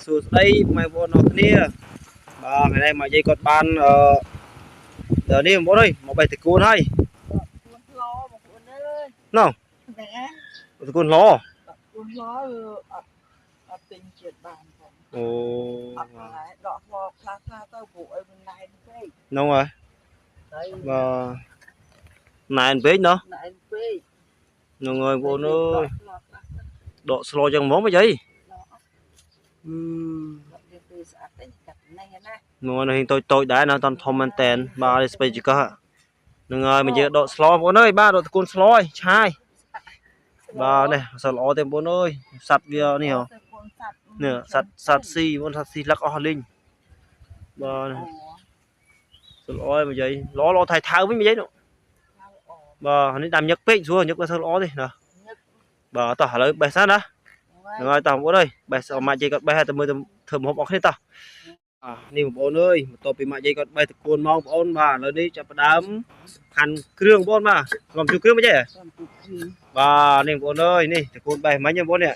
សួស្តីម៉ែបងប្អូនគ្នាបាទថ្ងៃនេះមកយាយគាត់បានដល់នេះបងប្អូនអើយមកបេះតកូនហើយណោះតកូនឡអត់ទិញជាតិបានអូអត់ដែរដកមកខ្លះទៅព្រោះអីមិនណែនពេកហ្នឹងហើយបាទណែនពេកណោះណែនពេកហ្នឹងហើយបងប្អូនអើយដកស្លោចឹងហ្មងមិនយាយនោះនេះតូចដែរនៅតាមធំមែនតែនបាទស្ពៃចកនឹងហើយមកយើងដកស្លោបងប្អូនអើយបាទដកតកូនស្លោហើយឆាយបាទនេះសត្វល្អទេបងប្អូនអើយសត្វវានេះហ៎នេះសត្វស៊ីបងសត្វស៊ីលឹកអស់លីងបាទសត្វល្អមកយាយល្អថៃថៅវិញមកយាយនោះបាទនេះដាំញឹកពេកស្រួលញឹកវាសត្វល្អទេណាបាទតោះឥឡូវបេះសិនណាហ្នឹងហើយតោះបងប្អូនអើយបេះម៉ាក់យាយគាត់បេះទៅមើលធ្វើម្ហូបអស់គ្នាតោះនេះបងប្អូនអើយបន្ទាប់ពីម៉ាក់យាយគាត់បេះតកូនមកបងប្អូនបាទឥឡូវនេះចាប់ផ្ដើមហាន់គ្រឿងបងប្អូនបាទក្រុមជួយគ្រឿងមកយាយបាទនេះបងប្អូនអើយនេះតកូនបេះមិញបងប្អូននេះ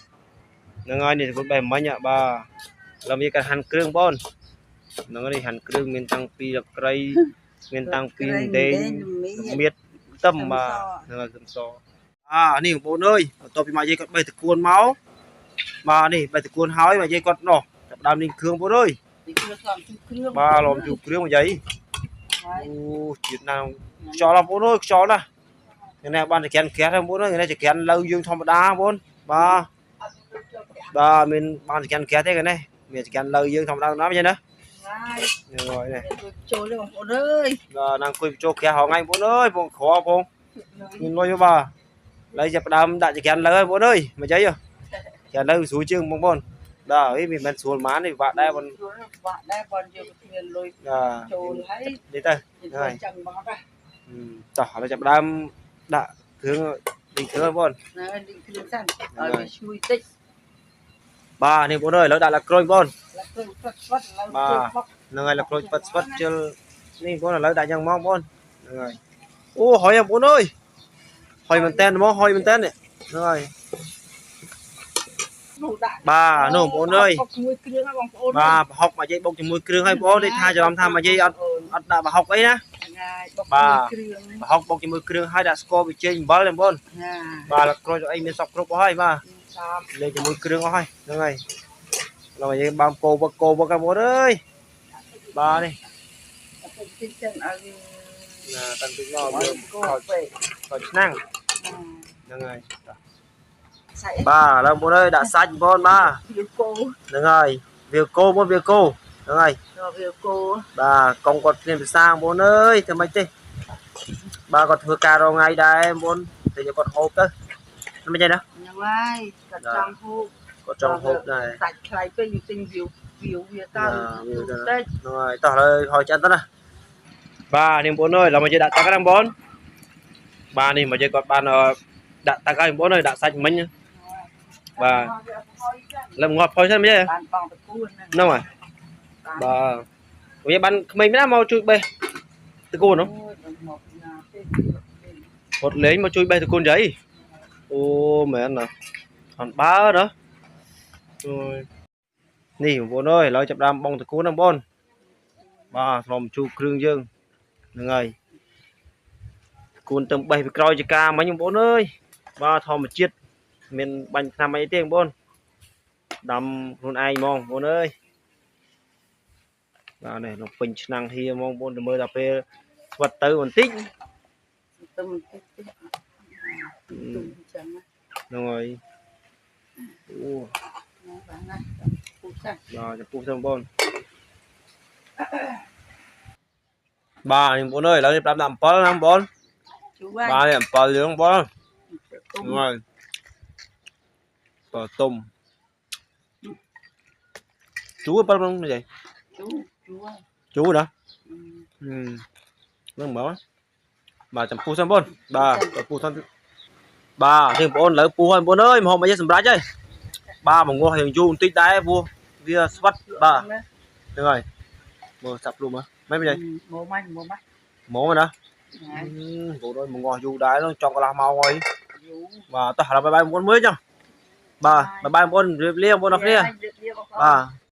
ហ្នឹងហើយនេះតកូនបេះមិញបាទឥឡូវយើងក៏ហាន់គ្រឿងបងប្អូនហ្នឹងនេះហាន់គ្រឿងមានតាំងពីលក្រីមានតាំងពីដេងមៀតទឹមបាទហ្នឹងហើយខ្ទឹមសនេះបងប្អូនអើយបន្ទាប់ពីម៉ាក់យាយគាត់បេះតកូនមកបាទនេះបេះតកូនហើយម៉ាក់យាយគាត់នោះចាប់ផ្ដើមនេះគ្រឿងបងប្អូនអើយបាទឡំជូរគ្រឿងមកយាយអូជាតិណាខ្យល់បងប្អូនអើយខ្យល់ណានេះបានតែក្រានក្រាស់បងប្អូនអើយនេះតែក្រានលើយើងធម្មតាបងប្អូនបាទមានបានតែក្រានក្រាស់ទេនេះមានក្រានលើយើងធម្មតាណាមិនយាយណាហ្នឹងហើយនេះចូលទេបងប្អូនអើយបាទណាអង្គុយចូលក្រាស់ហងៃបងប្អូនអើយបងក្របងមានលុយបាទឡើយចាប់ផ្ដើមដាក់ក្រានលើហើយបងប្អូនអើយមកយាយក្រានលើស្រួលជាងបងប្អូនបាទអីមិនមែនស្រួលហ្មងនេះវាក់ដែរបងវាក់ដែរបងយើងគ្មានលុយចូលហើយនេះទៅហើយចាំមកតោះឥឡូវចាប់ផ្ដើមដាក់គ្រឿងលីងគ្រឿងបងណាលីងគ្រឿងសិនឲ្យវាឈ្ងុយតិចបាទនេះបងអើយឥឡូវដាក់ឡាក្រូចបងឡាក្រូចស្វិតឥឡូវបាទហ្នឹងហើយឡាក្រូចស្វិតជិលនេះបងឥឡូវដាក់យ៉ាងមកបងហ្នឹងហើយអូហើយបងអើយហើយមែនតែនហ្មងហើយមែនតែននេះហ្នឹងហើយបាទនោះបងប្អូនអើយបុកជាមួយគ្រឿងហើយបងប្អូនបាទប្រហុកមកយាយបុកជាមួយគ្រឿងហើយបងប្អូននេះថាចាំថាមកយាយអត់ដាក់ប្រហុកអីណាបាទប្រហុកបុកជាមួយគ្រឿងហើយដាក់ស្ករវិចេងអំបិលបងប្អូនបាទក្រូចអីមានសពគ្រប់អស់ហើយបាទលេងជាមួយគ្រឿងអស់ហើយហ្នឹងហើយឡូវយាយបាមកោវឹកបងប្អូនអើយបាទនេះតិចចឹងឲ្យណាតាំងពីមកយើងខោឆ្នាំងហ្នឹងហើយបាទឥឡូវបងប្អូនអើយដាក់សាច់បងប្អូនបាទវាគោហ្នឹងហើយវាគោបងវាគោហ្នឹងហើយវាគោបាទកងគាត់គ្នាភាសាបងប្អូនអើយធ្វើម៉េចទេបាទគាត់ធ្វើការរងថ្ងៃដែរបងប្អូនតែគាត់ហូបទៅមិនចេះណាហ្នឹងហើយគាត់ចង់ហូបដែរសាច់ខ្លៃពេកយើងទិញវាទៅតិចហ្នឹងហើយតោះឥឡូវហើយចាន់ទៅណាបាទនេះបងប្អូនអើយឡើយមកជិះដាក់ទឹកណាបងប្អូនបាទនេះមកជិះគាត់បានដាក់ទឹកហើយបងប្អូនអើយដាក់សាច់មិញបាទលើងាត់ផុយសិនមិនទេបានបងតកូនហ្នឹងហើយបាទវាបានក្មេងណាមកជួយបេះតកូននោះគាត់លេងមកជួយបេះតកូនយាយអូមែនណាអត់បើណានេះបងប្អូនអើយឥឡូវចាប់ដើមបងតកូនណាបងប្អូនបាទស្រុំជូរគ្រឿងយើងហ្នឹងហើយតកូនទៅបេះពីក្រោយចកាមិញបងប្អូនអើយបាទធម្មជាតិមានបាញ់ឆ្នាំអីទេបងប្អូនដាំខ្លួនឯងហ្មងបងប្អូនអើយបាទនេះលោកពេញឆ្នាំងហៀហ្មងបងប្អូនទៅមើលដល់ពេលស្វិតទៅបន្តិចទៅបន្តិចទេហ្នឹងហើយអូបាទណាពុះចាបាទចំពោះទៅបងប្អូនបាទនេះបងប្អូនអើយឥឡូវនេះប្រាប់ដាក់អំបិលណាបងប្អូនបាទនេះអំបិលយើងបងប្អូនហ្នឹងហើយបើទុំchú bao nhiêu vậy chú đó nó mở bà chấm pu xong bốn bà pu xong bà thì bốn lấy pu hơn bốn ơi mà hôm nay sầm rái chơi ba mà ngô hình du tích đá vua vía bắt bà được rồi mờ sập luôn mà mấy bây giờ mổ mà đó vụ đôi mà ngò du đá nó cho cái lá mau rồi mà ta là bài bốn mới nhá bà bốn liêng bốn nọc kia បាទ